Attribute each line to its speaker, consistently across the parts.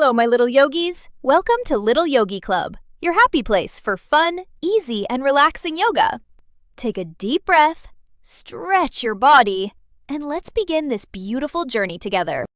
Speaker 1: Hello, my little yogis. Welcome to Little Yogi Club, your happy place for fun, easy, and relaxing yoga. Take a deep breath, stretch your body, and let's begin this beautiful journey together.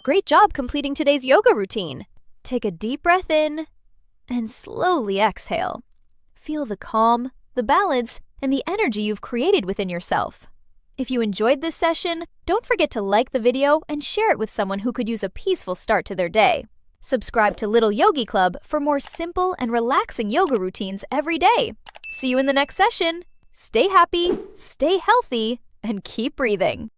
Speaker 1: Great job completing today's yoga routine. Take a deep breath in and slowly exhale. Feel the calm, the balance, and the energy you've created within yourself. If you enjoyed this session, don't forget to like the video and share it with someone who could use a peaceful start to their day. Subscribe to Little Yogi Club for more simple and relaxing yoga routines every day. See you in the next session. Stay happy, stay healthy, and keep breathing.